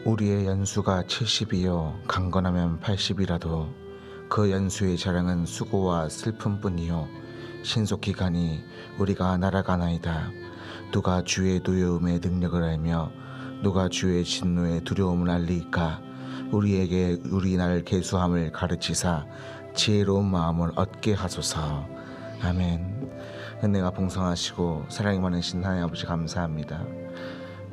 우리의 연수가 70이요 강건하면 80이라도 그 연수의 자랑은 수고와 슬픔뿐이요 신속히 가니 우리가 날아가나이다. 누가 주의 노여움의 능력을 알며 누가 주의 진노의 두려움을 알리까. 우리에게 우리 날 계수함을 가르치사 지혜로운 마음을 얻게 하소서. 아멘. 은혜가 풍성하시고 사랑이 많으신 하나님 아버지 감사합니다.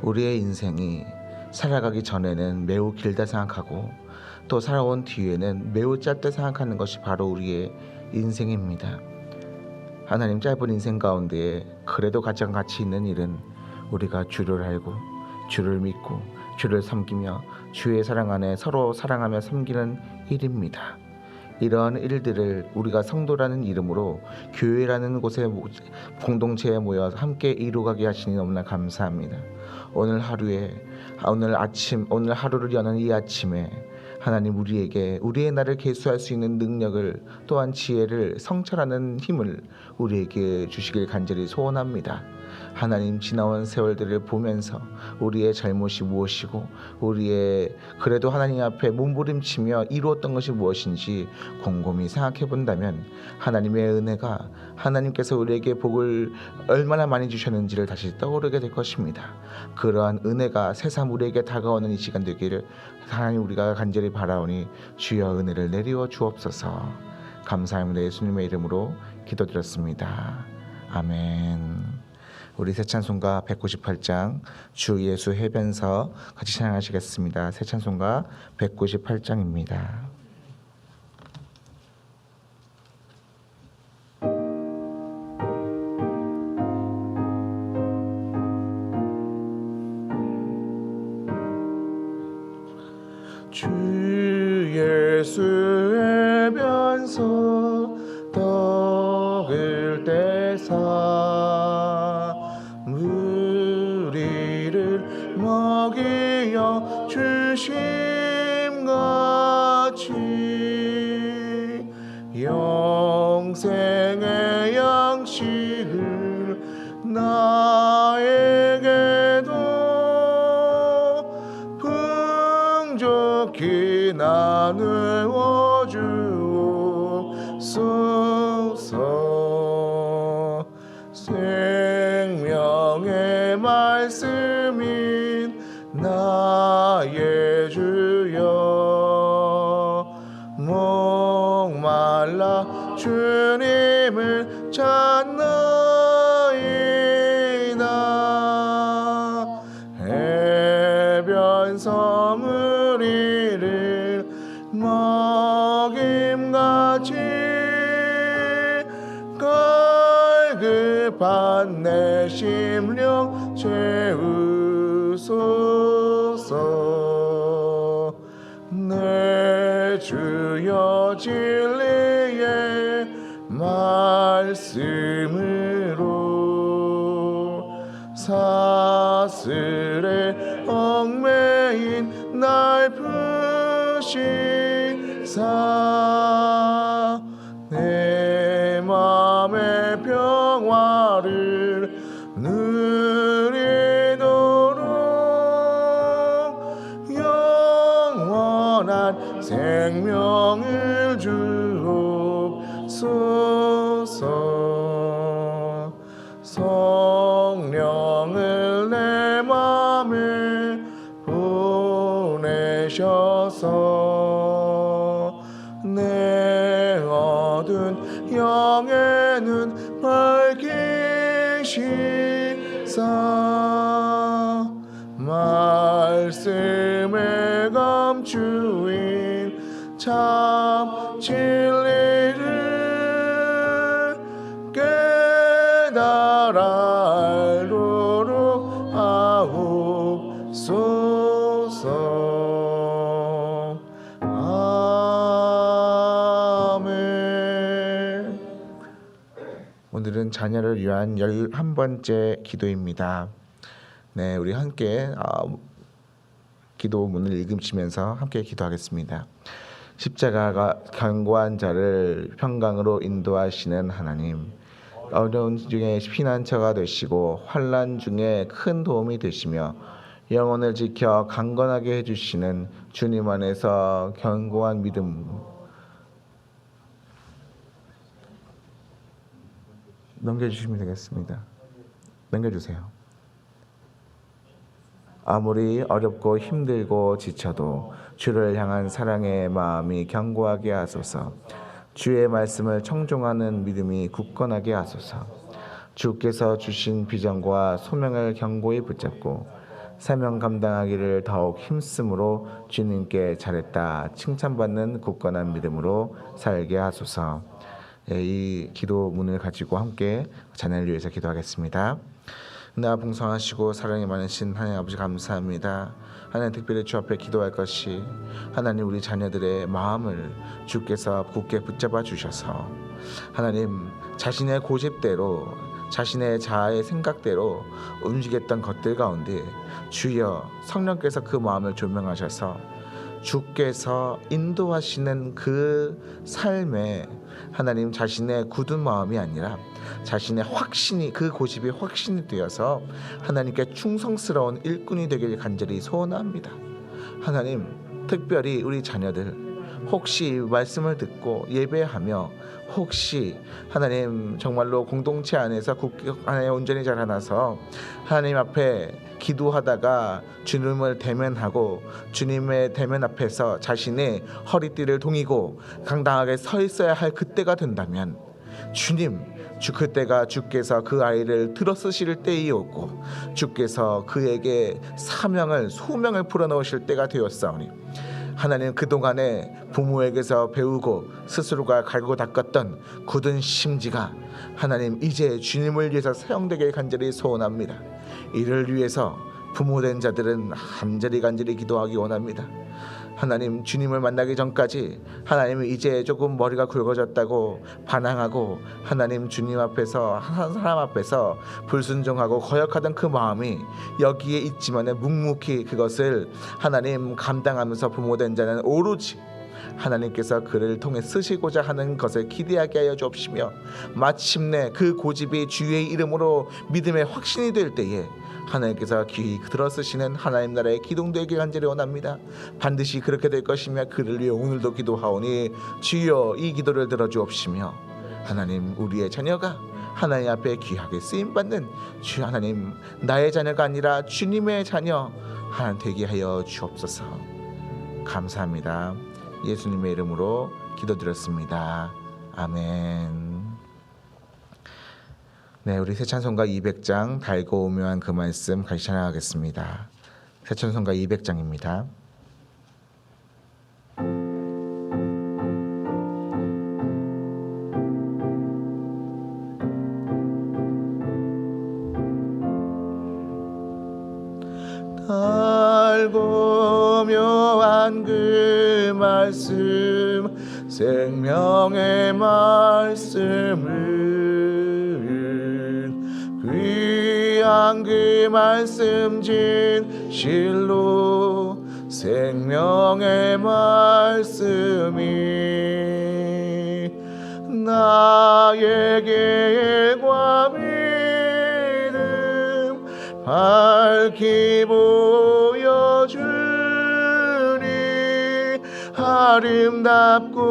우리의 인생이 살아가기 전에는 매우 길다 생각하고 또 살아온 뒤에는 매우 짧다 생각하는 것이 바로 우리의 인생입니다. 하나님, 짧은 인생 가운데 그래도 가장 가치 있는 일은 우리가 주를 알고 주를 믿고 주를 섬기며 주의 사랑 안에 서로 사랑하며 섬기는 일입니다. 이러한 일들을 우리가 성도라는 이름으로 교회라는 곳에 공동체에 모여 함께 이루가게 하시니 너무나 감사합니다. 오늘 하루를 여는 이 아침에 하나님, 우리에게 우리의 날을 계수할 수 있는 능력을, 또한 지혜를 성찰하는 힘을 우리에게 주시길 간절히 소원합니다. 하나님, 지나온 세월들을 보면서 우리의 잘못이 무엇이고 그래도 하나님 앞에 몸부림치며 이루었던 것이 무엇인지 곰곰이 생각해 본다면 하나님의 은혜가, 하나님께서 우리에게 복을 얼마나 많이 주셨는지를 다시 떠오르게 될 것입니다. 그러한 은혜가 새삼 우리에게 다가오는 이 시간 되기를 하나님, 우리가 간절히 바라오니 주여 은혜를 내리워 주옵소서. 감사합니다. 예수님의 이름으로 기도드렸습니다. 아멘. 우리 새 찬송가 198장 주 예수 해변서 같이 찬양하시겠습니다. 새 찬송가 198장입니다. 주 예수 해변서 떡을 떼사 무리를 먹이어 주심같이 영생의 양식을 나에게도 풍족히 나누어 주옵소서. 생명의 말씀인 나의 주여, 목말라 주님을 찾나이다. 해변서 무리를 먹임같이 갈급한 내 심령 채우소서. 내 주여 진리의 말씀으로 사슬에 얽매인 날 푸시사 내 맘의 평화를 누리도록 영원한 생명을 주옵소서. 성령을 내 맘에 보내셔서 내 어두운 영의 눈 밝히시사 말씀에 감추인 참 진리를 깨달아 알도록 하옵소서. 아멘. 오늘은 자녀를 위한 11번째 기도입니다. 네, 우리 함께 기도문을 읽으시면서 함께 기도하겠습니다. 십자가가 견고한 자를 평강으로 인도하시는 하나님, 어려운 중에 피난처가 되시고 환난 중에 큰 도움이 되시며 영혼을 지켜 강건하게 해주시는 주님 안에서 견고한 믿음 넘겨주시면 되겠습니다. 넘겨주세요. 아무리 어렵고 힘들고 지쳐도 주를 향한 사랑의 마음이 견고하게 하소서. 주의 말씀을 청종하는 믿음이 굳건하게 하소서. 주께서 주신 비전과 소명을 견고히 붙잡고 사명 감당하기를 더욱 힘쓰므로 주님께 잘했다 칭찬받는 굳건한 믿음으로 살게 하소서. 이 기도문을 가지고 함께 자녀를 위해서 기도하겠습니다. 나 풍성하시고 사랑이 많으신 하나님 아버지 감사합니다. 하나님 특별히 주 앞에 기도할 것이 하나님 우리 자녀들의 마음을 주께서 굳게 붙잡아 주셔서 하나님 자신의 고집대로 자신의 자아의 생각대로 움직였던 것들 가운데 주여 성령께서 그 마음을 조명하셔서 주께서 인도하시는 그 삶에 하나님 자신의 굳은 마음이 아니라 자신의 확신이 그 고집이 확신이 되어서 하나님께 충성스러운 일꾼이 되길 간절히 소원합니다. 하나님 특별히 우리 자녀들 혹시 말씀을 듣고 예배하며 혹시 하나님 정말로 공동체 안에서 하나님 온전히 자라나서 하나님 앞에 기도하다가 주님을 대면하고 주님의 대면 앞에서 자신의 허리띠를 동이고 당당하게 서 있어야 할 그때가 된다면 주님 그때가 주께서 그 아이를 들어쓰실 때이었고 주께서 그에게 사명을 소명을 풀어넣으실 때가 되었사오니 하나님 그동안에 부모에게서 배우고 스스로가 갈고 닦았던 굳은 심지가 하나님 이제 주님을 위해서 사용되길 간절히 소원합니다. 이를 위해서 부모된 자들은 간절히 기도하기 원합니다. 하나님 주님을 만나기 전까지 하나님이 이제 조금 머리가 굵어졌다고 반항하고 하나님 주님 앞에서 한 사람 앞에서 불순종하고 거역하던 그 마음이 여기에 있지만 묵묵히 그것을 하나님 감당하면서 부모된 자는 오로지 하나님께서 그를 통해 쓰시고자 하는 것을 기대하게 하여 주옵시며 마침내 그 고집이 주의 이름으로 믿음의 확신이 될 때에 하나님께서 귀히 들어쓰시는 하나님 나라의 기둥되게 간절히 원합니다. 반드시 그렇게 될 것이며 그를 위해 오늘도 기도하오니 주여 이 기도를 들어주옵시며 하나님 우리의 자녀가 하나님 앞에 귀하게 쓰임받는 주 하나님 나의 자녀가 아니라 주님의 자녀 하나님 되게 하여 주옵소서. 감사합니다. 예수님의 이름으로 기도드렸습니다. 아멘. 네, 우리 새 찬송가 200장 달고 오묘한 그 말씀 같이 찬양하겠습니다. 새 찬송가 200장입니다. 달고 묘한 그 말씀 생명의 말씀을 귀한 그 말씀 진실로 생명의 말씀이 나에게 과 믿음 밝히 보여주니 아름답고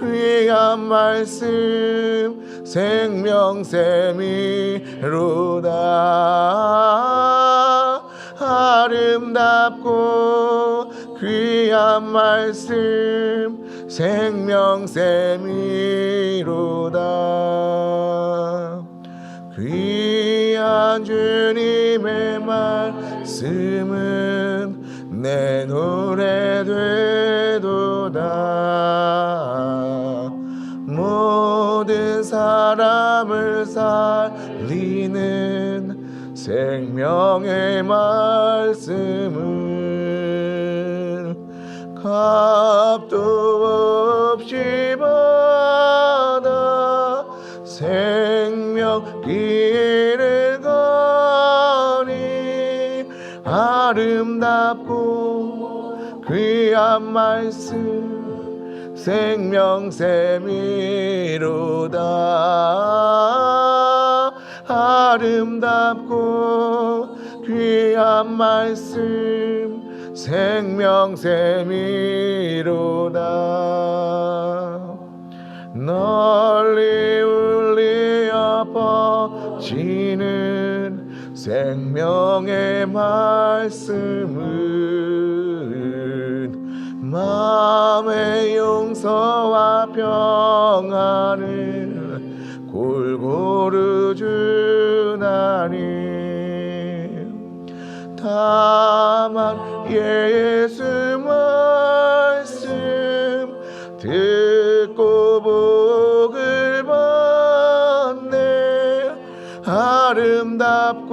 귀한 말씀 생명샘이로다. 아름답고 귀한 말씀 생명샘이로다. 귀한 주님의 말씀은 내 노래 되도다. 모든 사람을 살리는 생명의 말씀을 값도 없이 받아 생명 길을 가니 아름답고 귀한 말씀 생명샘이로다. 아름답고 귀한 말씀 생명샘이로다. 널리 울리어 퍼지는 생명의 말씀은 마음의 용서와 평안을 골고루 주나니. 다만 예수 말씀 듣고 복을 받네. 아름답고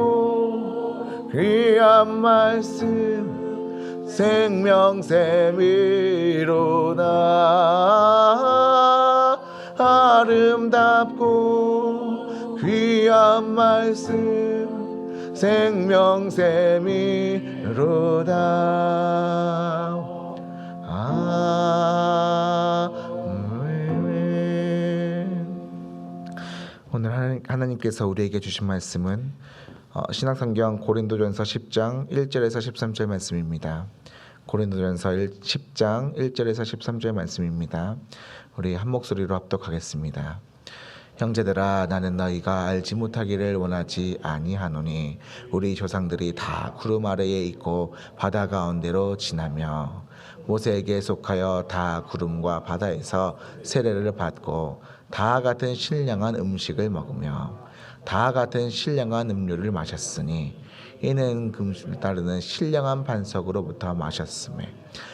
귀한 말씀 생명샘이로다. 아름답고 귀한 말씀 생명샘이로다. 아멘. 오늘 하나님께서 우리에게 주신 말씀은 신약성경 고린도전서 10장 1절에서 13절 말씀입니다. 고린도전서 10장 1절에서 13절 말씀입니다. 우리 한 목소리로 합독하겠습니다. 형제들아, 나는 너희가 알지 못하기를 원하지 아니하노니 우리 조상들이 다 구름 아래에 있고 바다 가운데로 지나며 모세에게 속하여 다 구름과 바다에서 세례를 받고 다 같은 신령한 음식을 먹으며 다 같은 신령한 음료를 마셨으니 이는 금식을 따르는 신령한 반석으로부터 마셨음에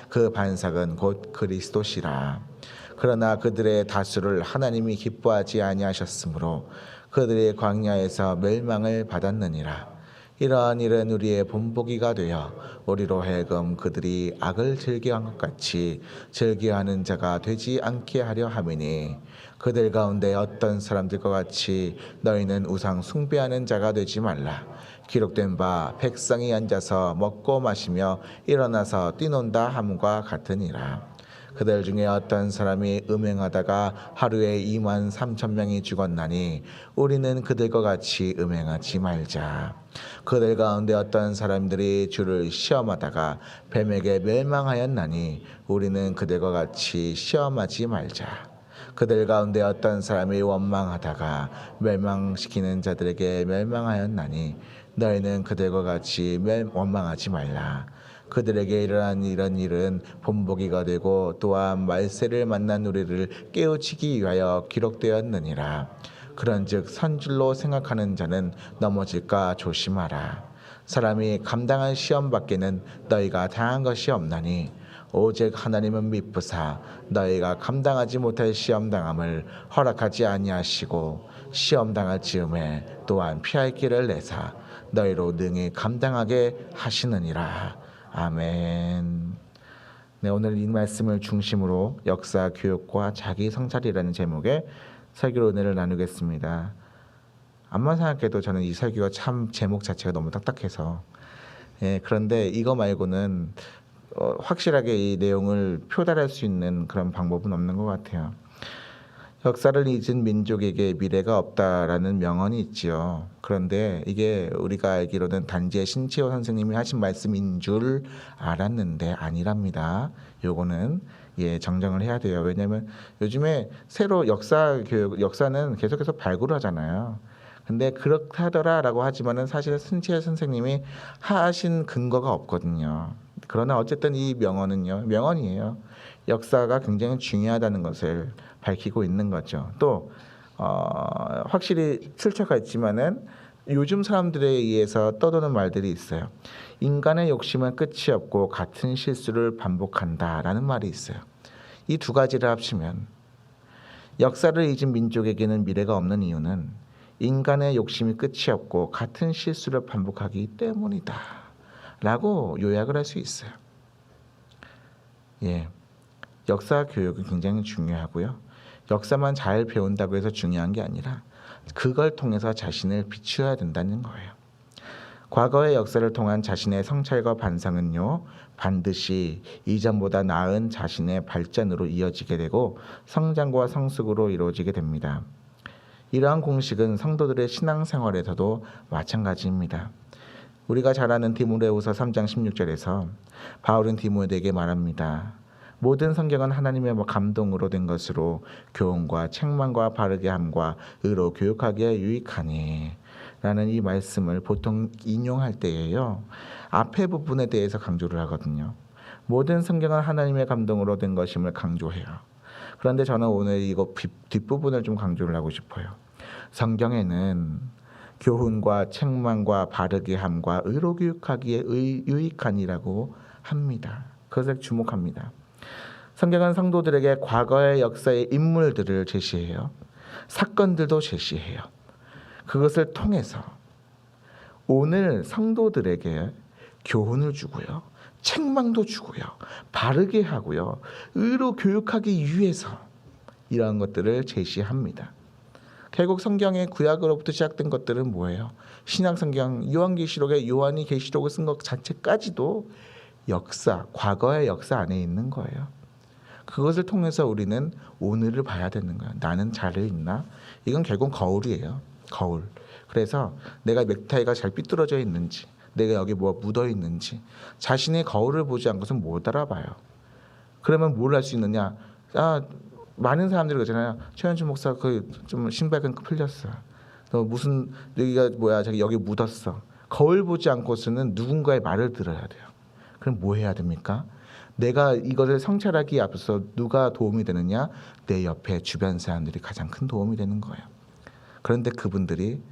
그 반석은 곧 그리스도시라. 그러나 그들의 다수를 하나님이 기뻐하지 아니하셨으므로 그들의 광야에서 멸망을 받았느니라. 이러한 일은 우리의 본보기가 되어 우리로 하여금 그들이 악을 즐겨한 것 같이 즐겨하는 자가 되지 않게 하려 함이니 그들 가운데 어떤 사람들과 같이 너희는 우상 숭배하는 자가 되지 말라. 기록된 바 백성이 앉아서 먹고 마시며 일어나서 뛰논다 함과 같으니라. 그들 중에 어떤 사람이 음행하다가 하루에 23,000명이 죽었나니 우리는 그들과 같이 음행하지 말자. 그들 가운데 어떤 사람들이 주를 시험하다가 뱀에게 멸망하였나니 우리는 그들과 같이 시험하지 말자. 그들 가운데 어떤 사람이 원망하다가 멸망시키는 자들에게 멸망하였나니 너희는 그들과 같이 원망하지 말라. 그들에게 일어난 이런 일은 본보기가 되고 또한 말세를 만난 우리를 깨우치기 위하여 기록되었느니라. 그런즉 선줄로 생각하는 자는 넘어질까 조심하라. 사람이 감당한 시험 밖에는 너희가 당한 것이 없나니 오직 하나님은 미쁘사 너희가 감당하지 못할 시험 당함을 허락하지 아니하시고 시험 당할 즈음에 또한 피할 길을 내사 너희로 능히 감당하게 하시느니라. 아멘. 네, 오늘 이 말씀을 중심으로 역사, 교육과 자기 성찰이라는 제목의 설교 은혜를 나누겠습니다. 암만 생각해도 저는 이 설교가 참 제목 자체가 너무 딱딱해서 그런데 이거 말고는 확실하게 이 내용을 표달할 수 있는 그런 방법은 없는 것 같아요. 역사를 잊은 민족에게 미래가 없다라는 명언이 있지요. 그런데 이게 우리가 알기로는 단지의 신치호 선생님이 하신 말씀인 줄 알았는데 아니랍니다. 요거는 정정을 해야 돼요. 왜냐하면 요즘에 새로 역사는 계속해서 발굴을 하잖아요. 근데 그렇다더라라고 하지만은 사실 신치호 선생님이 하신 근거가 없거든요. 그러나 어쨌든 이 명언은요, 명언이에요. 역사가 굉장히 중요하다는 것을 밝히고 있는 거죠. 또 확실히 출처가 있지만은 요즘 사람들에 의해서 떠도는 말들이 있어요. 인간의 욕심은 끝이 없고 같은 실수를 반복한다라는 말이 있어요. 이 두 가지를 합치면 역사를 잊은 민족에게는 미래가 없는 이유는 인간의 욕심이 끝이 없고 같은 실수를 반복하기 때문이다 라고 요약을 할 수 있어요. 역사 교육은 굉장히 중요하고요. 역사만 잘 배운다고 해서 중요한 게 아니라 그걸 통해서 자신을 비추어야 된다는 거예요. 과거의 역사를 통한 자신의 성찰과 반성은요, 반드시 이전보다 나은 자신의 발전으로 이어지게 되고 성장과 성숙으로 이루어지게 됩니다. 이러한 공식은 성도들의 신앙생활에서도 마찬가지입니다. 우리가 잘 아는 디모데후서 3장 16절에서 바울은 디모데에게 말합니다. 모든 성경은 하나님의 감동으로 된 것으로 교훈과 책망과 바르게 함과 의로 교육하기에 유익하니 라는 이 말씀을 보통 인용할 때에요, 앞에 부분에 대해서 강조를 하거든요. 모든 성경은 하나님의 감동으로 된 것임을 강조해요. 그런데 저는 오늘 이거 뒷부분을 좀 강조를 하고 싶어요. 성경에는 교훈과 책망과 바르게 함과 의로 교육하기에 유익하니라고 합니다. 그것을 주목합니다. 성경은 성도들에게 과거의 역사의 인물들을 제시해요. 사건들도 제시해요. 그것을 통해서 오늘 성도들에게 교훈을 주고요, 책망도 주고요, 바르게 하고요, 의로 교육하기 위해서 이러한 것들을 제시합니다. 결국 성경의 구약으로부터 시작된 것들은 뭐예요? 신약성경 요한계시록에 요한이 계시록을 쓴 것 자체까지도 역사, 과거의 역사 안에 있는 거예요. 그것을 통해서 우리는 오늘을 봐야 되는 거예요. 나는 잘 있나? 이건 결국 거울이에요. 거울. 그래서 내가 넥타이가 잘 삐뚤어져 있는지, 내가 여기 뭐 묻어 있는지 자신의 거울을 보지 않고선 못 알아봐요. 그러면 뭘 할 수 있느냐? 많은 사람들이 그러잖아요. 최현준 목사 그 좀 신발끈 풀렸어. 너 무슨 여기가 뭐야? 저기 여기 묻었어. 거울 보지 않고서는 누군가의 말을 들어야 돼요. 그럼 뭐 해야 됩니까? 내가 이것을 성찰하기에 앞서 누가 도움이 되느냐? 내 옆에 주변 사람들이 가장 큰 도움이 되는 거예요. 그런데 그분들이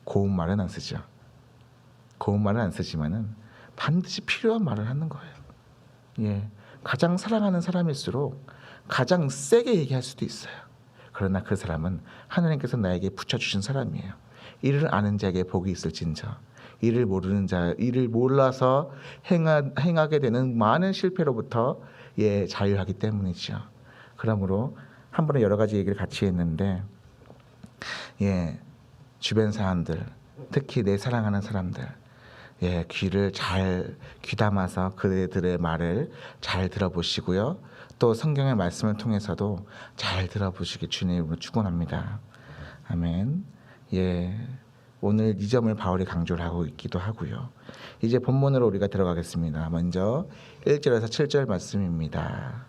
고운 말은 안 쓰죠. 고운 말은 안 쓰지만은 반드시 필요한 말을 하는 거예요. 예, 가장 사랑하는 사람일수록 가장 세게 얘기할 수도 있어요. 그러나 그 사람은 하나님께서 나에게 붙여주신 사람이에요. 이를 아는 자에게 복이 있을진저. 이를 모르는 자, 이를 몰라서 행하게 되는 많은 실패로부터 자유하기 때문이죠. 그러므로 한 번에 여러 가지 얘기를 같이 했는데, 주변 사람들, 특히 내 사랑하는 사람들, 귀를 잘 귀담아서 그들의 말을 잘 들어보시고요. 또 성경의 말씀을 통해서도 잘 들어보시기 주님으로 축원합니다. 아멘. 오늘 이 점을 바울이 강조를 하고 있기도 하고요. 이제 본문으로 우리가 들어가겠습니다. 먼저 1절에서 7절 말씀입니다.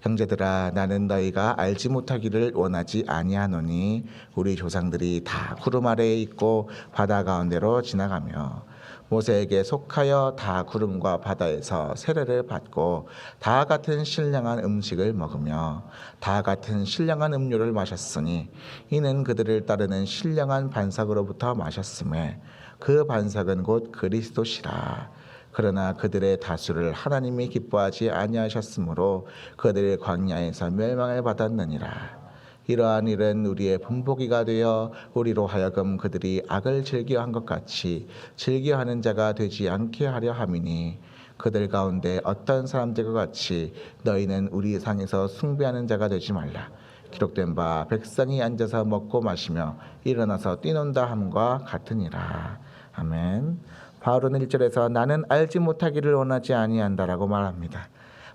형제들아, 나는 너희가 알지 못하기를 원하지 아니하노니 우리 조상들이 다 구름 아래에 있고 바다 가운데로 지나가며 모세에게 속하여 다 구름과 바다에서 세례를 받고 다 같은 신령한 음식을 먹으며 다 같은 신령한 음료를 마셨으니 이는 그들을 따르는 신령한 반석으로부터 마셨음에 그 반석은 곧 그리스도시라. 그러나 그들의 다수를 하나님이 기뻐하지 아니하셨으므로 그들의 광야에서 멸망을 받았느니라. 이러한 일은 우리의 분보기가 되어 우리로 하여금 그들이 악을 즐겨한 것 같이 즐겨하는 자가 되지 않게 하려 함이니 그들 가운데 어떤 사람들과 같이 너희는 우리 상에서 숭배하는 자가 되지 말라. 기록된 바 백성이 앉아서 먹고 마시며 일어나서 뛰논다 함과 같으니라. 아멘. 바울은 1절에서 나는 알지 못하기를 원하지 아니한다라고 말합니다.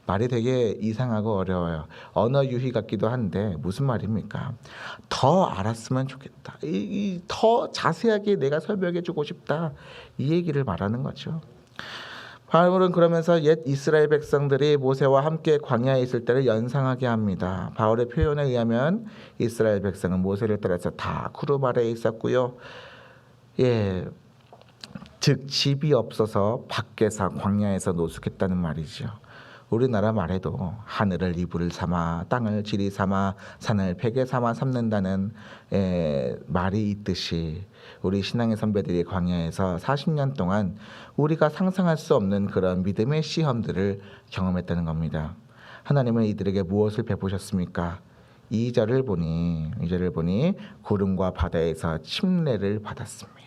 말이 되게 이상하고 어려워요. 언어 유희 같기도 한데 무슨 말입니까? 더 알았으면 좋겠다. 더 자세하게 내가 설명해 주고 싶다. 이 얘기를 말하는 거죠. 바울은 그러면서 옛 이스라엘 백성들이 모세와 함께 광야에 있을 때를 연상하게 합니다. 바울의 표현에 의하면 이스라엘 백성은 모세를 따라서 다 구름 아래에 있었고요. 즉 집이 없어서 밖에서 광야에서 노숙했다는 말이죠. 우리나라 말에도 하늘을 이불을 삼아 땅을 지리 삼아 산을 베개 삼아 삼는다는 말이 있듯이 우리 신앙의 선배들이 광야에서 40년 동안 우리가 상상할 수 없는 그런 믿음의 시험들을 경험했다는 겁니다. 하나님은 이들에게 무엇을 베푸셨습니까? 2절을 보니 구름과 바다에서 침례를 받았습니다.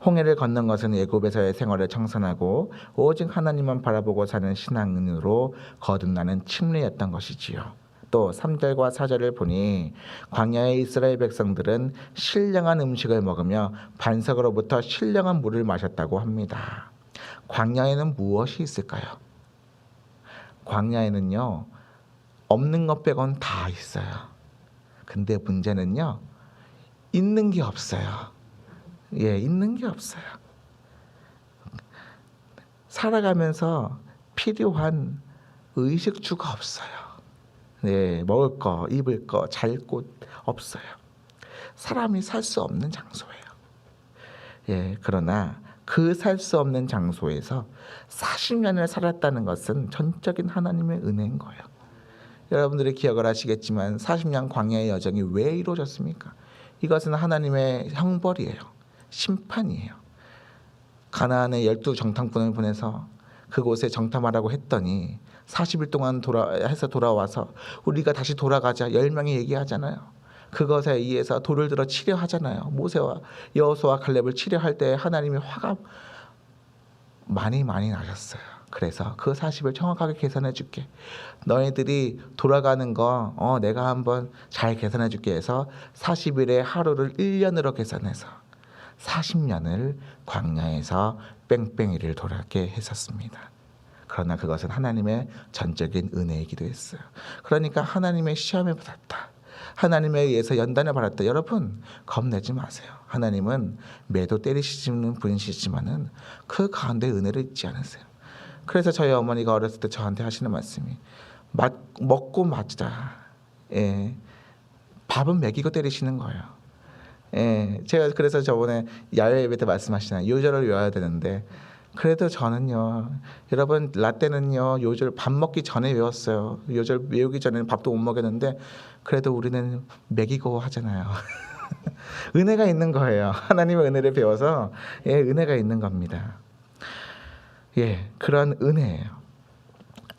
홍해를 건넌 것은 애굽에서의 생활을 청산하고 오직 하나님만 바라보고 사는 신앙인으로 거듭나는 침례였던 것이지요. 또 3절과 4절을 보니 광야의 이스라엘 백성들은 신령한 음식을 먹으며 반석으로부터 신령한 물을 마셨다고 합니다. 광야에는 무엇이 있을까요? 광야에는요, 없는 것 빼곤 다 있어요. 근데 문제는요, 있는 게 없어요. 있는 게 없어요. 살아가면서 필요한 의식주가 없어요. 네, 먹을 거, 입을 거, 잘 곳 없어요. 사람이 살 수 없는 장소예요. 예, 그러나 그 살 수 없는 장소에서 40년을 살았다는 것은 전적인 하나님의 은혜인 거예요. 여러분들이 기억을 하시겠지만 40년 광야의 여정이 왜 이루어졌습니까? 이것은 하나님의 형벌이에요. 심판이에요. 가나안의 12정탐꾼을 보내서 그곳에 정탐하라고 했더니 40일 동안 돌아와서 우리가 다시 돌아가자 10명이 얘기하잖아요. 그것에 의해서 돌을 들어 치려하잖아요. 모세와 여호수아와 칼렙을 치려할 때 하나님이 화가 많이 나셨어요. 그래서 그 40을 정확하게 계산해 줄게. 너희들이 돌아가는 거 내가 한번 잘 계산해 줄게 해서 40일의 하루를 1년으로 계산해서 40년을 광야에서 뺑뺑이를 돌게 했었습니다. 그러나 그것은 하나님의 전적인 은혜이기도 했어요. 그러니까 하나님의 시험에 받았다. 하나님에 의해서 연단을 받았다. 여러분 겁내지 마세요. 하나님은 매도 때리시는 분이시지만은 그 가운데 은혜를 잊지 않으세요. 그래서 저희 어머니가 어렸을 때 저한테 하시는 말씀이 먹고 맞자. 예, 밥은 먹이고 때리시는 거예요. 예, 제가 그래서 저번에 야외 예배 때 말씀하시나 요절을 외워야 되는데 그래도 저는요, 여러분 라떼는요 요절 밥 먹기 전에 외웠어요. 요절 외우기 전에는 밥도 못 먹였는데 그래도 우리는 먹이고 하잖아요. 은혜가 있는 거예요. 하나님의 은혜를 배워서 은혜가 있는 겁니다. 그런 은혜예요.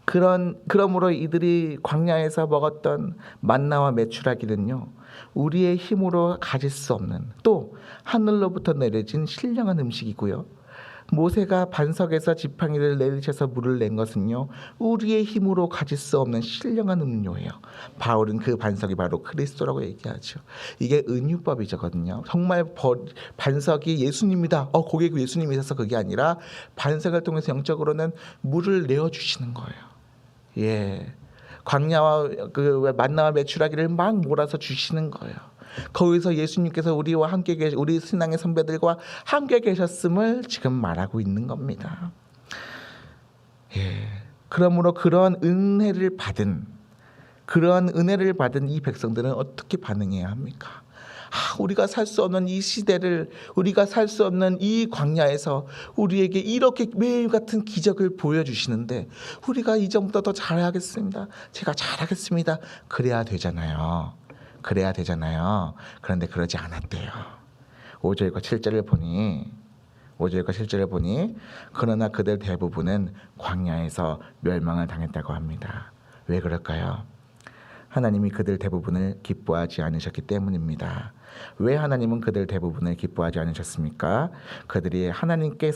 그러므로 이들이 광야에서 먹었던 만나와 메추라기는요, 우리의 힘으로 가질 수 없는 또 하늘로부터 내려진 신령한 음식이고요. 모세가 반석에서 지팡이를 내리셔서 물을 낸 것은요, 우리의 힘으로 가질 수 없는 신령한 음료예요. 바울은 그 반석이 바로 그리스도라고 얘기하죠. 이게 은유법이거든요. 정말 반석이 예수님이다. 거기에 예수님이 있어서 그게 아니라 반석을 통해서 영적으로는 물을 내어주시는 거예요. 광야와 그 만나와 메추라기를 막 몰아서 주시는 거예요. 거기서 예수님께서 우리와 함께 우리 신앙의 선배들과 함께 계셨음을 지금 말하고 있는 겁니다. 그러므로 그런 은혜를 받은 이 백성들은 어떻게 반응해야 합니까? 우리가 살 수 없는 이 시대를, 우리가 살 수 없는 이 광야에서 우리에게 이렇게 매일 같은 기적을 보여주시는데 우리가 이전보다 더 잘하겠습니다. 제가 잘하겠습니다. 그래야 되잖아요. 그런데 그러지 않았대요. 5절과 7절을 보니 그러나 그들 대부분은 광야에서 멸망을 당했다고 합니다. 왜 그럴까요? 하나님이 그들 대부분을 기뻐하지 않으셨기 때문입니다. 왜 하나님은 그들 대부분을 기뻐하지 않으셨습니까? 그들이 하나님께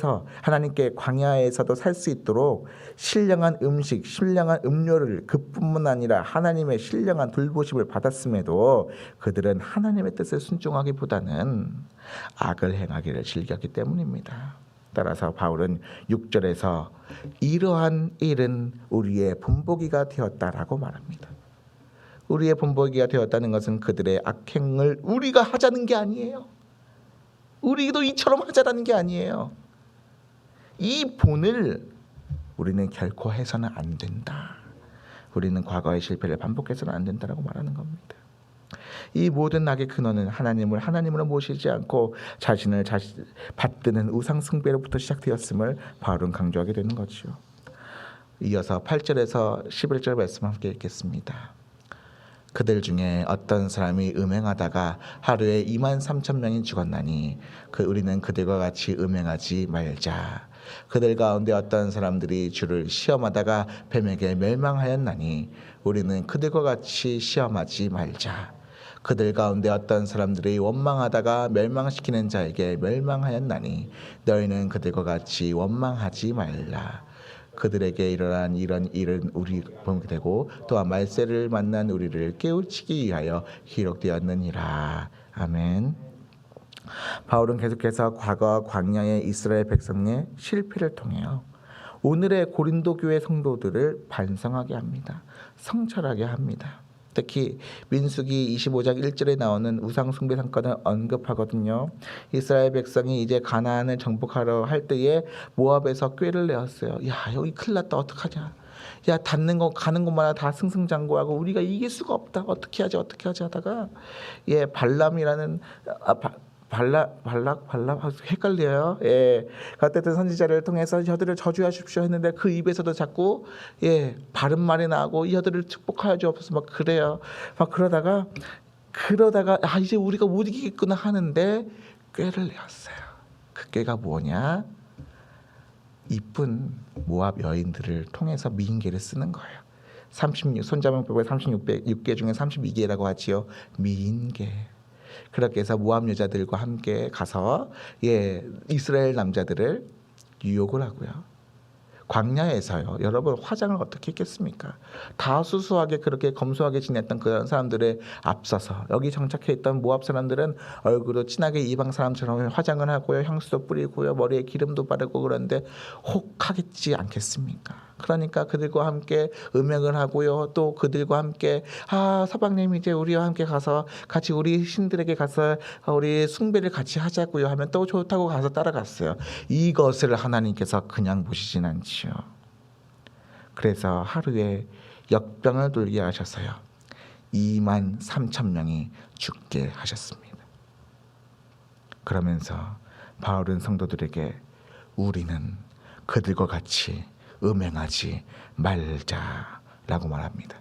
광야에서도 살 수 있도록 신령한 음식, 신령한 음료를 그뿐만 아니라 하나님의 신령한 돌보심을 받았음에도 그들은 하나님의 뜻을 순종하기보다는 악을 행하기를 즐겼기 때문입니다. 따라서 바울은 6절에서 이러한 일은 우리의 본보기가 되었다라고 말합니다. 우리의 본보기가 되었다는 것은 그들의 악행을 우리가 하자는 게 아니에요. 우리도 이처럼 하자라는 게 아니에요. 이 본을 우리는 결코 해서는 안 된다. 우리는 과거의 실패를 반복해서는 안 된다라고 말하는 겁니다. 이 모든 악의 근원은 하나님으로 모시지 않고 자신을 받드는 우상 숭배로부터 시작되었음을 바울은 강조하게 되는 거죠. 이어서 8절에서 11절 말씀 함께 읽겠습니다. 그들 중에 어떤 사람이 음행하다가 하루에 23,000명이 죽었나니 우리는 그들과 같이 음행하지 말자. 그들 가운데 어떤 사람들이 주를 시험하다가 뱀에게 멸망하였나니 우리는 그들과 같이 시험하지 말자. 그들 가운데 어떤 사람들이 원망하다가 멸망시키는 자에게 멸망하였나니 너희는 그들과 같이 원망하지 말라. 그들에게 일어난 이런 일은 우리 보게 되고 또한 말세를 만난 우리를 깨우치기 위하여 기록되었느니라. 아멘. 바울은 계속해서 과거 광야의 이스라엘 백성의 실패를 통해요, 오늘의 고린도 교회 성도들을 반성하게 합니다. 성찰하게 합니다. 특히 민수기 25장 1절에 나오는 우상 숭배 사건을 언급하거든요. 이스라엘 백성이 이제 가나안을 정복하려 할 때에 모압에서 꾀를 내었어요. 야, 여기 큰일 났다. 어떡하냐. 야, 닿는 거 가는 곳마다 다 승승장구하고 우리가 이길 수가 없다. 어떻게 하지 하다가 발람이라는 발락 헷갈려요. 어쨌든 선지자를 통해서 저들을 저주하십시오 했는데 그 입에서도 자꾸 바른 말이 나오고 저들을 축복하여 주옵소서 막 그래요. 막 그러다가 이제 우리가 못 이기겠구나 하는데 꾀를 내었어요. 그 꾀가 뭐냐? 이쁜 모압 여인들을 통해서 미인계를 쓰는 거예요. 36 손자병법의 36개 중에 32개라고 하지요. 미인계. 그렇게 해서 모압 여자들과 함께 가서 이스라엘 남자들을 유혹을 하고요. 광야에서요. 여러분 화장을 어떻게 했겠습니까? 다 수수하게 그렇게 검소하게 지냈던 그런 사람들에 앞서서 여기 정착해 있던 모압 사람들은 얼굴도 진하게 이방 사람처럼 화장을 하고요. 향수도 뿌리고요. 머리에 기름도 바르고 그런데 혹하겠지 않겠습니까? 그러니까 그들과 함께 음행을 하고요. 또 그들과 함께 서방님 이제 우리와 함께 가서 같이 우리 신들에게 가서 우리 숭배를 같이 하자고요 하면 또 좋다고 가서 따라갔어요. 이것을 하나님께서 그냥 보시진 않지요. 그래서 하루에 역병을 돌게 하셔서요. 2만 3천 명이 죽게 하셨습니다. 그러면서 바울은 성도들에게 우리는 그들과 같이 음행하지 말자라고 말합니다.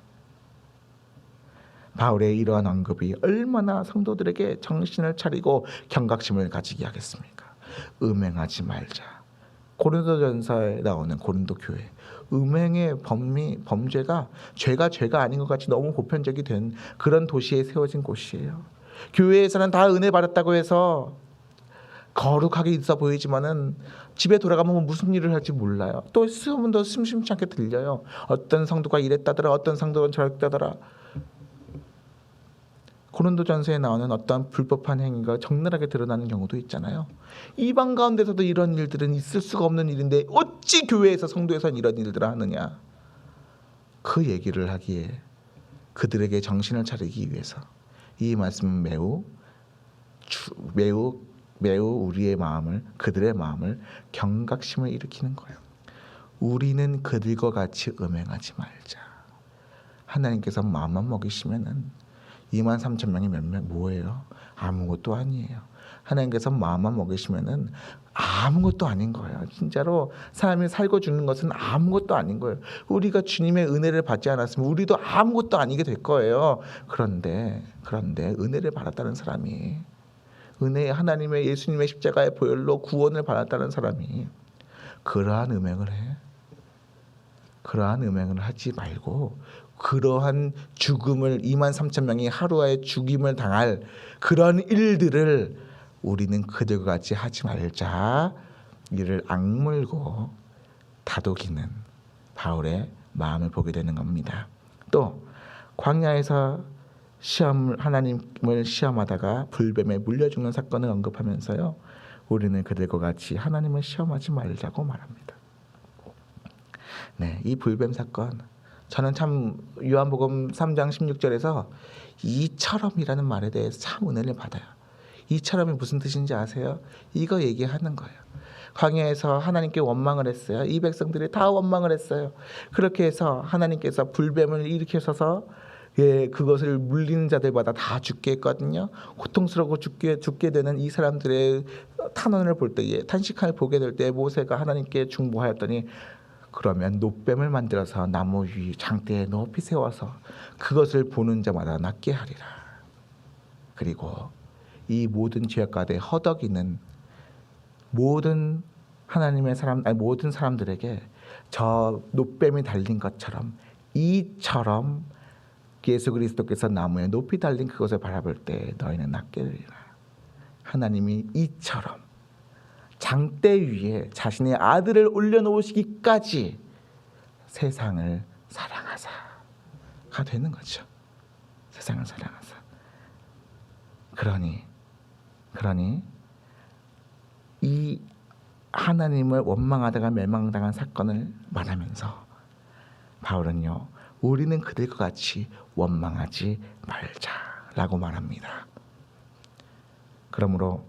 바울의 이러한 언급이 얼마나 성도들에게 정신을 차리고 경각심을 가지게 하겠습니까? 음행하지 말자. 고린도전서에 나오는 고린도 교회. 음행의 범죄가 죄가 아닌 것 같이 너무 보편적이 된 그런 도시에 세워진 곳이에요. 교회에서는 다 은혜 받았다고 해서 거룩하게 있어 보이지만은 집에 돌아가면 무슨 일을 할지 몰라요. 또 소문도 심심치 않게 들려요. 어떤 성도가 이랬다더라, 어떤 성도는 저랬다더라. 고린도전서에 나오는 어떤 불법한 행위가 적나라하게 드러나는 경우도 있잖아요. 이방 가운데서도 이런 일들은 있을 수가 없는 일인데 어찌 교회에서 성도에서는 이런 일들을 하느냐. 그 얘기를 하기에 그들에게 정신을 차리기 위해서 이 말씀은 매우 우리의 마음을, 그들의 마음을 경각심을 일으키는 거예요. 우리는 그들과 같이 음행하지 말자. 하나님께서 마음만 먹이시면은 2만 3천 명이 뭐예요? 아무것도 아니에요. 하나님께서 마음만 먹이시면은 아무것도 아닌 거예요. 진짜로 사람이 살고 죽는 것은 아무것도 아닌 거예요. 우리가 주님의 은혜를 받지 않았으면 우리도 아무것도 아니게 될 거예요. 그런데 은혜를 받았다는 사람이, 하나님의 예수님의 십자가의 보혈로 구원을 받았다는 사람이 그러한 음행을 해? 그러한 음행을 하지 말고 그러한 죽음을 2만 3천 명이 하루에 죽임을 당할 그런 일들을 우리는 그들과 같이 하지 말자. 이를 악물고 다독이는 바울의 마음을 보게 되는 겁니다. 또 광야에서 하나님을 시험하다가 불뱀에 물려 죽는 사건을 언급하면서요. 우리는 그들과 같이 하나님을 시험하지 말자고 말합니다. 이 불뱀 사건, 저는 참 요한복음 3장 16절에서 이처럼이라는 말에 대해서 참 은혜를 받아요. 이처럼이 무슨 뜻인지 아세요? 이거 얘기하는 거예요. 광야에서 하나님께 원망을 했어요. 이 백성들이 다 원망을 했어요. 그렇게 해서 하나님께서 불뱀을 일으켜서서 그것을 물리는 자들마다 다 죽게 했거든요. 고통스럽고 죽게 되는 이 사람들의 탄원을 볼 때에, 탄식함을 보게 될 때 모세가 하나님께 중보하였더니 그러면 놋뱀을 만들어서 나무 위 장대에 높이 세워서 그것을 보는 자마다 낫게 하리라. 그리고 이 모든 죄악 가운데 허덕이는 모든 하나님의 모든 사람들에게 저 놋뱀이 달린 것처럼 이처럼 예수 그리스도께서 나무에 높이 달린 그것을 바라볼 때 너희는 낫게 되리라. 하나님이 이처럼 장대 위에 자신의 아들을 올려놓으시기까지 세상을 사랑하사가 되는 거죠. 세상을 사랑하사. 그러니 이 하나님을 원망하다가 멸망당한 사건을 말하면서 바울은요, 우리는 그들과 같이 원망하지 말자라고 말합니다. 그러므로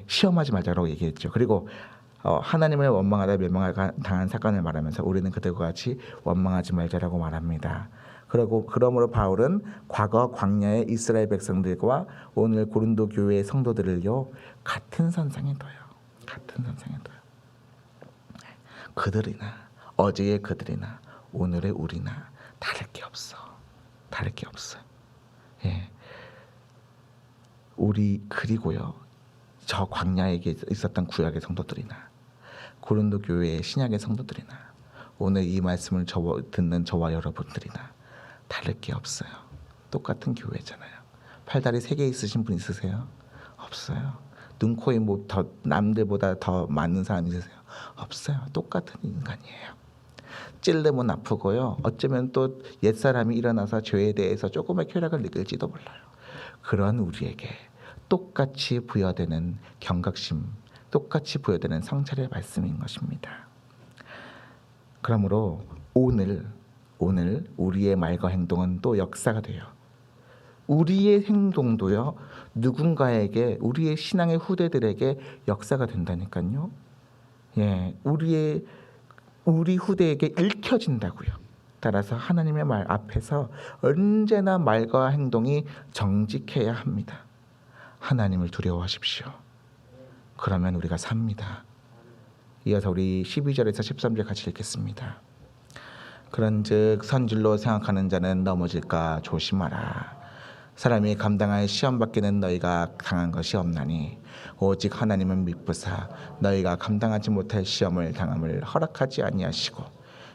시험하지 말자라고 얘기했죠. 그리고 하나님을 원망하다 멸망을 당한 사건을 말하면서 우리는 그들과 같이 원망하지 말자라고 말합니다. 그러므로 바울은 과거 광야의 이스라엘 백성들과 오늘 고린도 교회의 성도들을요 같은 선상에 둬요. 같은 선상에 둬요. 그들이나 어제의 그들이나 오늘의 우리나 다를 게 없어. 다를 게 없어요. 우리 그리고요 저 광야에 있었던 구약의 성도들이나 고린도 교회의 신약의 성도들이나 오늘 이 말씀을 듣는 저와 여러분들이나 다를 게 없어요. 똑같은 교회잖아요. 팔다리 3개 있으신 분 있으세요? 없어요. 눈, 코, 입, 목 더 남들보다 더 많은 사람 있으세요? 없어요. 똑같은 인간이에요. 찔르면 아프고요. 어쩌면 또 옛사람이 일어나서 죄에 대해서 조금의 쾌락을 느낄지도 몰라요. 그런 우리에게 똑같이 부여되는 경각심, 똑같이 부여되는 성찰의 말씀인 것입니다. 그러므로 오늘 우리의 말과 행동은 또 역사가 돼요. 우리의 행동도요 누군가에게 우리의 신앙의 후대들에게 역사가 된다니까요. 우리 후대에게 읽혀진다고요. 따라서 하나님의 말 앞에서 언제나 말과 행동이 정직해야 합니다. 하나님을 두려워하십시오. 그러면 우리가 삽니다. 이어서 우리 12절에서 13절 같이 읽겠습니다. 그런즉 선줄로 생각하는 자는 넘어질까 조심하라. 사람이 감당할 시험 밖에는 너희가 당한 것이 없나니 오직 하나님은 미쁘사 너희가 감당하지 못할 시험을 당함을 허락하지 아니하시고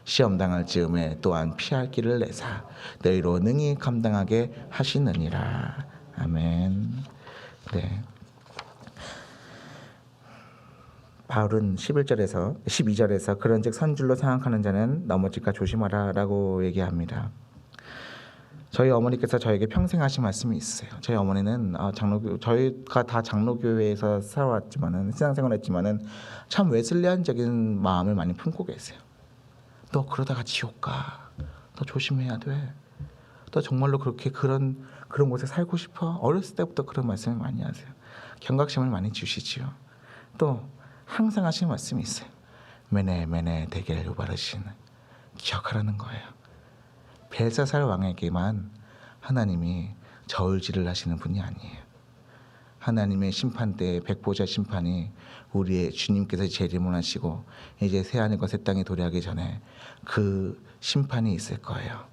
시험 당할 즈음에 또한 피할 길을 내사 너희로 능히 감당하게 하시느니라. 아멘. 바울은 12절에서 그런즉 선줄로 생각하는 자는 넘어질까 조심하라라고 얘기합니다. 저희 어머니께서 저에게 평생 하신 말씀이 있어요. 저희 어머니는 저희가 다 장로교회에서 살아왔지만은 신앙생활했지만은 참 웨슬리안적인 마음을 많이 품고 계세요. 너 그러다가 지옥 가. 너 조심해야 돼. 너 정말로 그런 곳에 살고 싶어? 어렸을 때부터 그런 말씀을 많이 하세요. 경각심을 많이 주시지요. 또 항상 하시는 말씀이 있어요. 메네 데겔 요바르시는 기억하라는 거예요. 벨사살 왕에게만 하나님이 저울질을 하시는 분이 아니에요. 하나님의 심판 때 백보자 심판이 우리의 주님께서 재림하시고 이제 새하늘과 새 땅이 도래하기 전에 그 심판이 있을 거예요.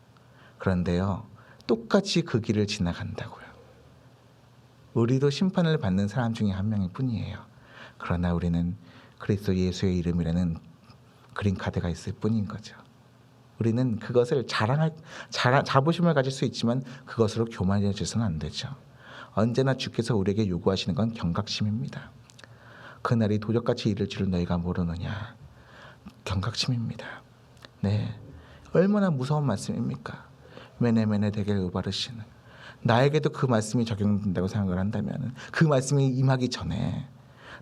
그런데요 똑같이 그 길을 지나간다고요. 우리도 심판을 받는 사람 중에 한 명일 뿐이에요. 그러나 우리는 그리스도 예수의 이름이라는 그린카드가 있을 뿐인 거죠. 우리는 그것을 자부심을 가질 수 있지만 그것으로 교만해져서는 안 되죠. 언제나 주께서 우리에게 요구하시는 건 경각심입니다. 그날이 도적같이 이를 줄을 너희가 모르느냐. 경각심입니다. 얼마나 무서운 말씀입니까? 메네 데겔 요바르시는 나에게도 그 말씀이 적용된다고 생각을 한다면 그 말씀이 임하기 전에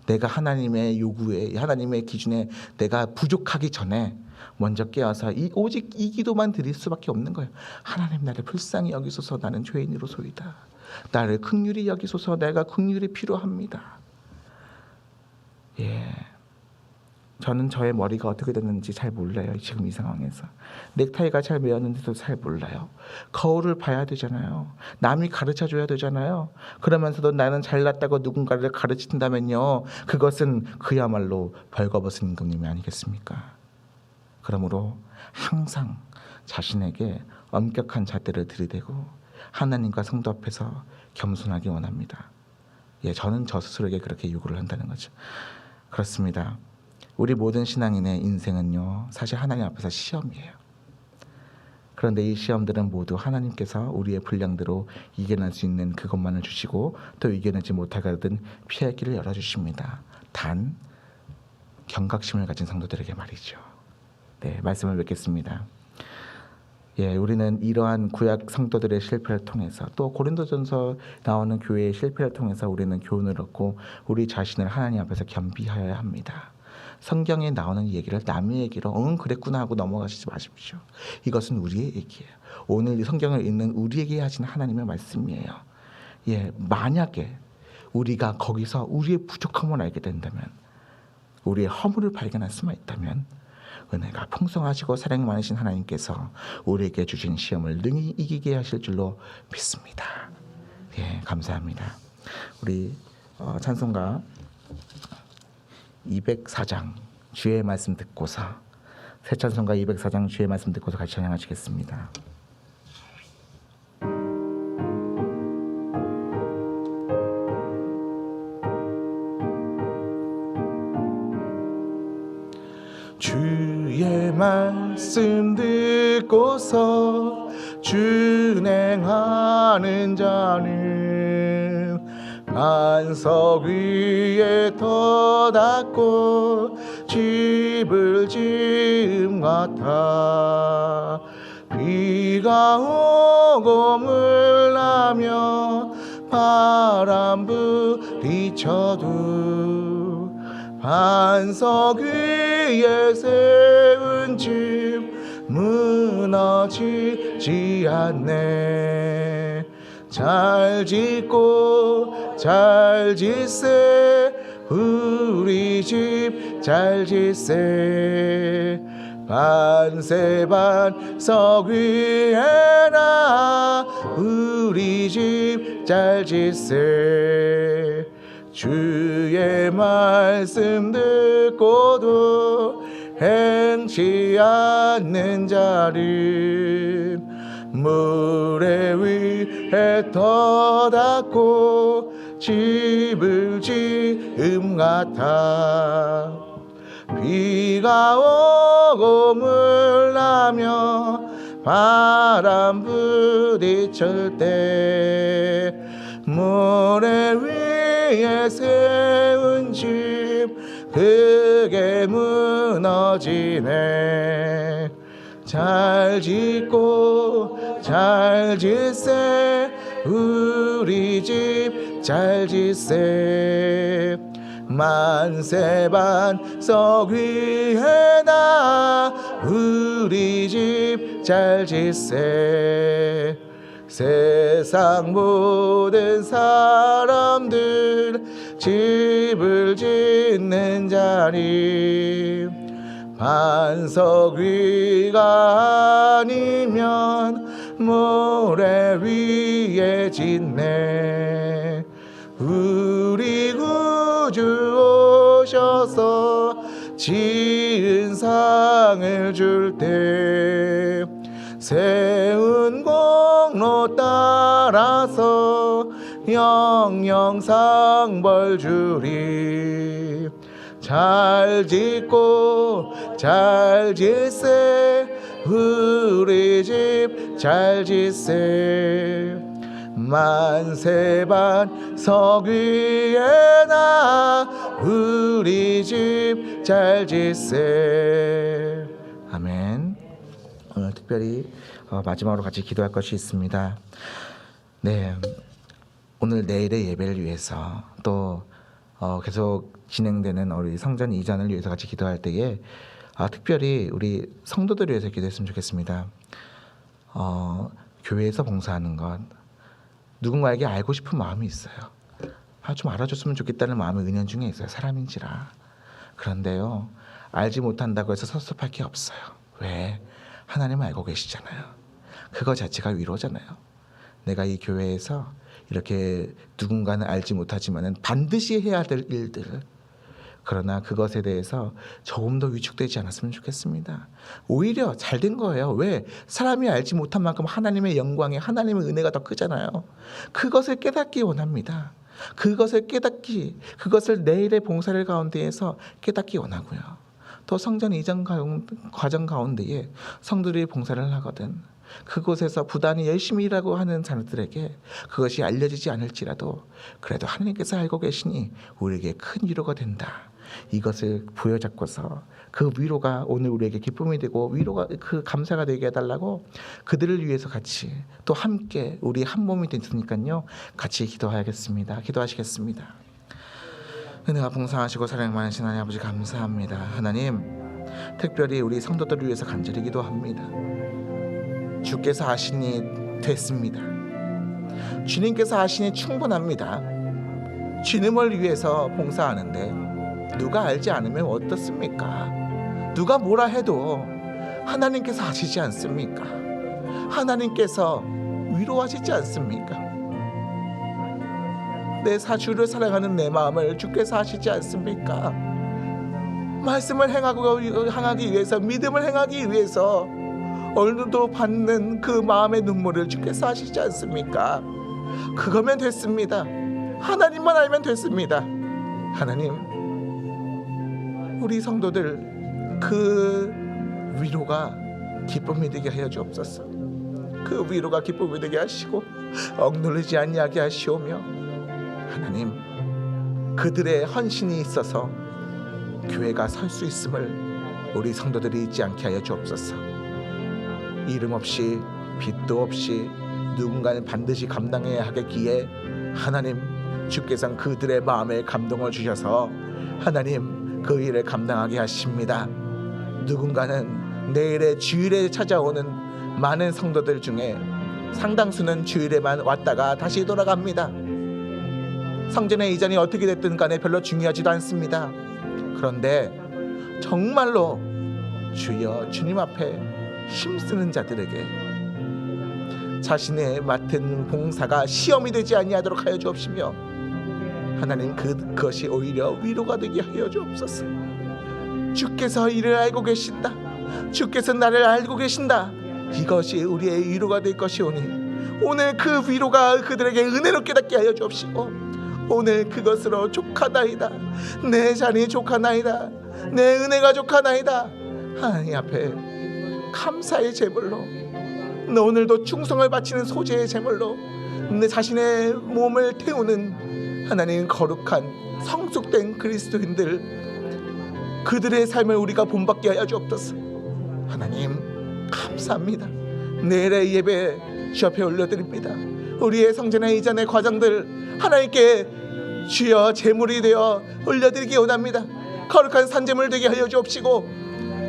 내가 하나님의 요구에 하나님의 기준에 내가 부족하기 전에 먼저 깨어서 오직 이 기도만 드릴 수밖에 없는 거예요. 하나님 나를 불쌍히 여기소서 나는 죄인으로소이다. 나를 긍휼히 여기소서 내가 긍휼이 필요합니다. 저는 저의 머리가 어떻게 됐는지 잘 몰라요. 지금 이 상황에서. 넥타이가 잘 매었는데도 잘 몰라요. 거울을 봐야 되잖아요. 남이 가르쳐줘야 되잖아요. 그러면서도 나는 잘났다고 누군가를 가르친다면요. 그것은 그야말로 벌거벗은 임금님이 아니겠습니까? 그러므로 항상 자신에게 엄격한 잣대를 들이대고 하나님과 성도 앞에서 겸손하기 원합니다. 저는 저 스스로에게 그렇게 요구를 한다는 거죠. 그렇습니다. 우리 모든 신앙인의 인생은요 사실 하나님 앞에서 시험이에요. 그런데 이 시험들은 모두 하나님께서 우리의 분량대로 이겨낼 수 있는 그것만을 주시고 또 이겨내지 못하거든 피할 길을 열어주십니다. 단 경각심을 가진 성도들에게 말이죠. 말씀을 맺겠습니다. 우리는 이러한 구약 성도들의 실패를 통해서 또 고린도전서 나오는 교회의 실패를 통해서 우리는 교훈을 얻고 우리 자신을 하나님 앞에서 겸비하여야 합니다. 성경에 나오는 얘기를 남의 얘기로 그랬구나 하고 넘어가시지 마십시오. 이것은 우리의 얘기예요. 오늘 이 성경을 읽는 우리에게 하신 하나님의 말씀이에요. 예, 만약에 우리가 거기서 우리의 부족함을 알게 된다면, 우리의 허물을 발견할 수만 있다면, 은혜가 풍성하시고 사랑 많으신 하나님께서 우리에게 주신 시험을 능히 이기게 하실 줄로 믿습니다. 예, 감사합니다. 우리 찬송가 204장 주의 말씀 듣고서, 새 찬송가 204장 주의 말씀 듣고서 같이 찬양하시겠습니다. 주의 말씀 듣고서 준행하는 자는 반석 위에 터닫고 집을 지음 같아. 비가 오고 물나며 바람 부딪혀도 반석 위에 세운 집 무너지지 않네. 잘 짓고 잘 짓세, 우리 집 잘 짓세. 반세 반석 위에나 우리 집 잘 짓세. 주의 말씀 듣고도 행치 않는 자를 모래 위에 터닫고 집을 지음 같아. 비가 오고 물나며 바람 부딪힐 때 모래 위에 세운 집 그게 무너지네. 잘 짓고 잘 짓세, 우리 집 잘 짓세. 만세 반석 위에나 우리 집 잘 짓세. 세상 모든 사람들 집을 짓는 자리 반석 위가 아니면 모래 위에 짓네. 우리 구주 오셔서 지은 상을 줄 때 세운 공로 따라서 영영 상벌 주리. 잘 짓고 잘 짓세, 우리 집 잘 짓세. 만세 반석 위에나 우리 집 잘 짓세. 아멘. 오늘 특별히 마지막으로 같이 기도할 것이 있습니다. 네, 오늘 내일의 예배를 위해서 또 계속 진행되는 우리 성전 이전을 위해서 같이 기도할 때에 특별히 우리 성도들을 위해서 기도했으면 좋겠습니다. 교회에서 봉사하는 것, 누군가에게 알고 싶은 마음이 있어요. 좀 알아줬으면 좋겠다는 마음이 은연중에 있어요. 사람인지라. 그런데요, 알지 못한다고 해서 섭섭할 게 없어요. 왜? 하나님 알고 계시잖아요. 그거 자체가 위로잖아요. 내가 이 교회에서 이렇게 누군가는 알지 못하지만은 반드시 해야 될 일들, 그러나 그것에 대해서 조금 더 위축되지 않았으면 좋겠습니다. 오히려 잘 된 거예요. 왜? 사람이 알지 못한 만큼 하나님의 영광에 하나님의 은혜가 더 크잖아요. 그것을 깨닫기 원합니다. 그것을 깨닫기, 그것을 내일의 봉사를 가운데에서 깨닫기 원하고요. 또 성전 이전 과정 가운데에 성도들이 봉사를 하거든 그곳에서 부단히 열심히 일하고 하는 자들에게 그것이 알려지지 않을지라도 그래도 하나님께서 알고 계시니 우리에게 큰 위로가 된다. 이것을 부여잡고서 그 위로가 오늘 우리에게 기쁨이 되고 위로가 그 감사가 되게 해달라고 그들을 위해서 같이 또 함께 우리 한 몸이 됐으니까요. 같이 기도하겠습니다. 기도하시겠습니다. 은혜가 풍성하시고 사랑 많으신 하나님 아버지 감사합니다. 하나님, 특별히 우리 성도들을 위해서 간절히 기도합니다. 주께서 하시니 됐습니다. 주님께서 하시니 충분합니다. 주님을 위해서 봉사하는데 누가 알지 않으면 어떻습니까? 누가 뭐라 해도 하나님께서 하시지 않습니까? 하나님께서 위로하시지 않습니까? 내 사주를 사랑하는 내 마음을 주께서 하시지 않습니까? 말씀을 행하기 위해서, 믿음을 행하기 위해서 오늘도 받는 그 마음의 눈물을 주께서 하시지 않습니까? 그거면 됐습니다. 하나님만 알면 됐습니다. 하나님, 우리 성도들 그 위로가 기쁨이 되게 하여 주옵소서. 그 위로가 기쁨이 되게 하시고 억누르지 아니하게 하시오며, 하나님, 그들의 헌신이 있어서 교회가 설 수 있음을 우리 성도들이 잊지 않게 하여 주옵소서. 이름 없이 빚도 없이 누군가는 반드시 감당해야 하겠기에 하나님, 주께서 그들의 마음에 감동을 주셔서 하나님 그 일을 감당하게 하십니다. 누군가는 내일의 주일에 찾아오는 많은 성도들 중에 상당수는 주일에만 왔다가 다시 돌아갑니다. 성전의 이전이 어떻게 됐든 간에 별로 중요하지도 않습니다. 그런데 정말로 주여 주님 앞에 힘쓰는 자들에게 자신의 맡은 봉사가 시험이 되지 아니하도록 하여 주옵시며, 하나님 그것이 오히려 위로가 되게 하여 주옵소서. 주께서 이를 알고 계신다, 주께서 나를 알고 계신다, 이것이 우리의 위로가 될 것이오니 오늘 그 위로가 그들에게 은혜로 깨닫게 하여 주옵시고, 오늘 그것으로 족하나이다, 내 자리 족하나이다, 내 은혜가 족하나이다, 하나님 앞에 감사의 제물로, 오늘도 충성을 바치는 소재의 제물로 내 자신의 몸을 태우는 하나님 거룩한 성숙된 그리스도인들, 그들의 삶을 우리가 본받게 하여 주옵소서. 하나님 감사합니다. 내일의 예배 주 앞에 올려드립니다. 우리의 성전의 이전의 과정들 하나님께 주여 제물이 되어 올려드리기 원합니다. 거룩한 산제물 되게 하여 주옵시고,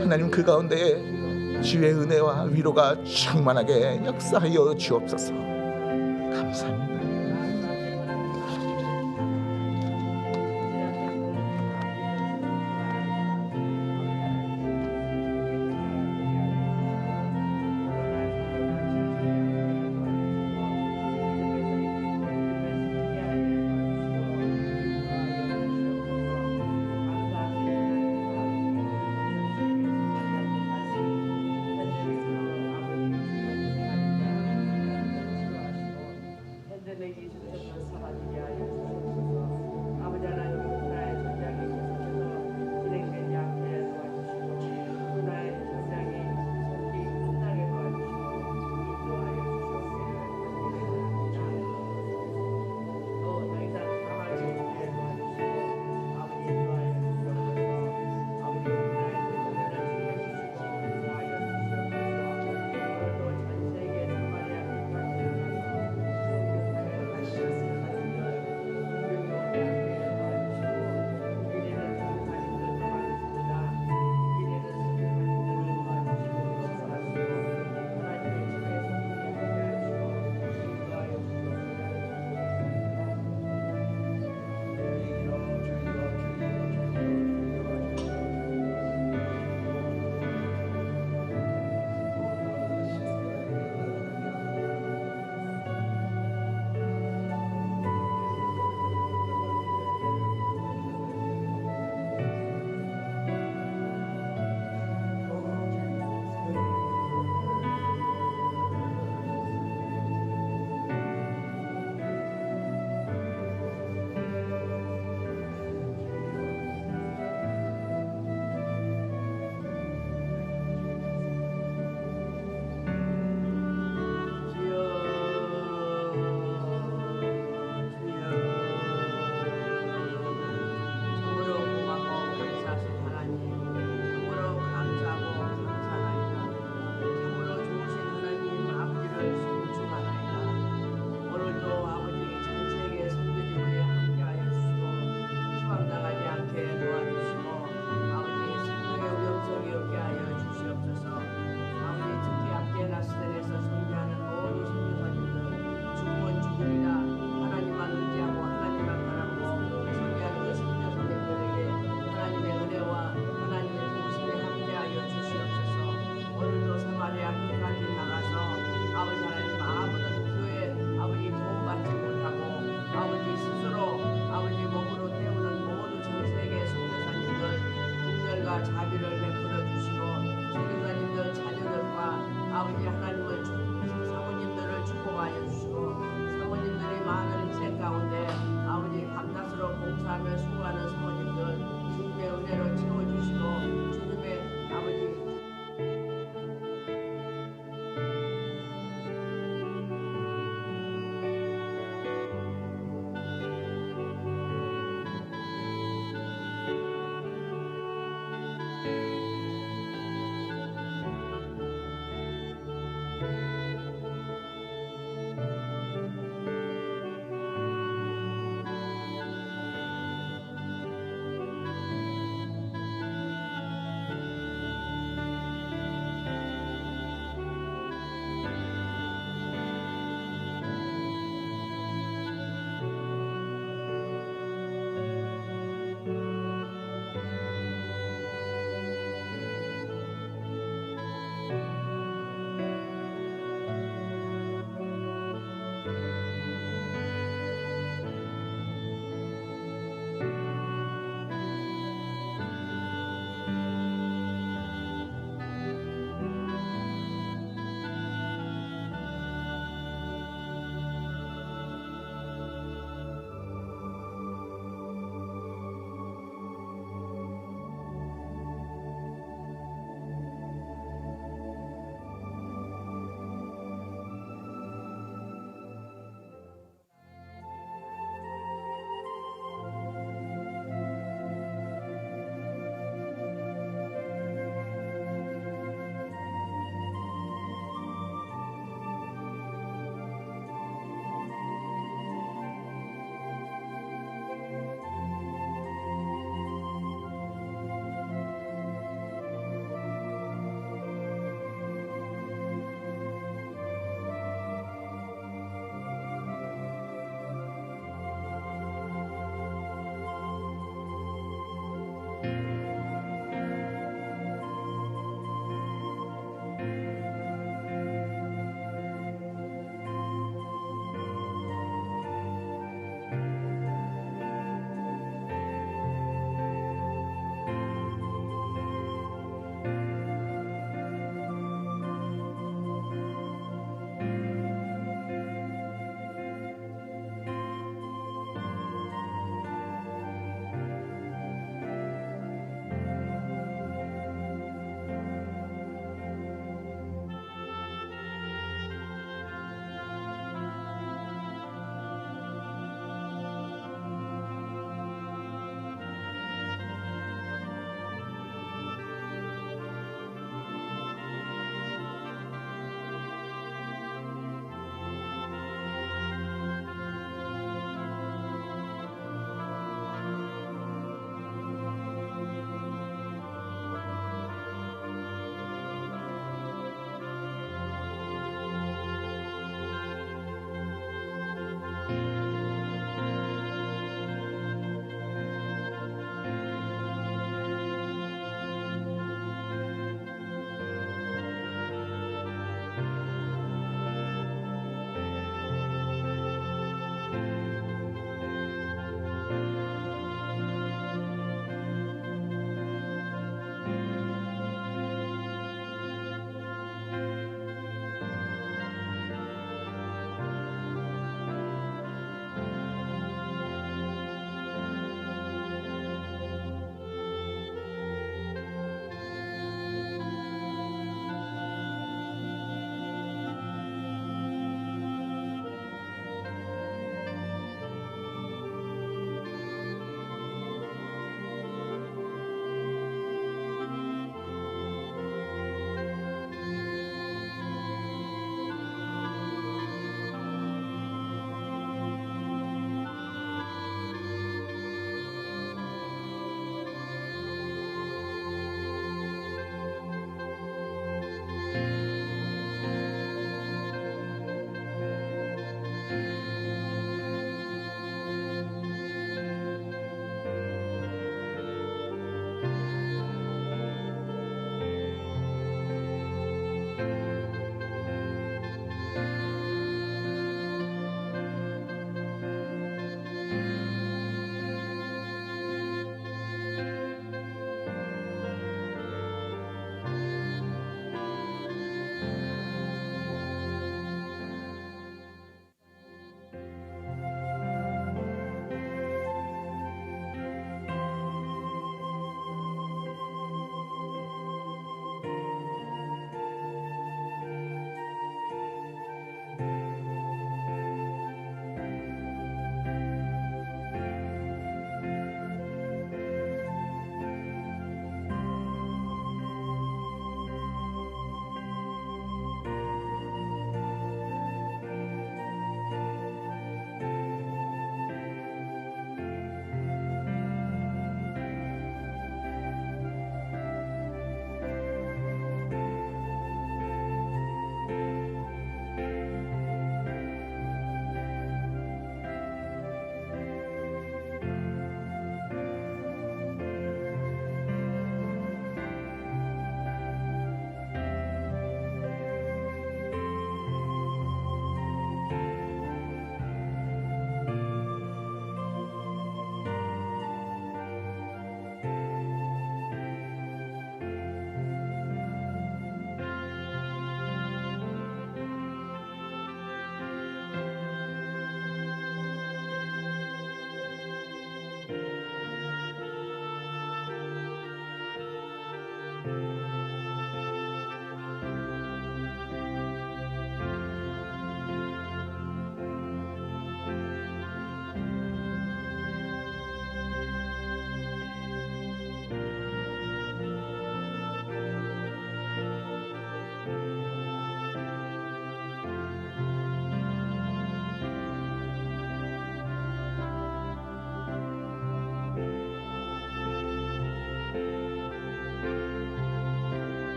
하나님 그 가운데에 주의 은혜와 위로가 충만하게 역사하여 주옵소서. 감사합니다.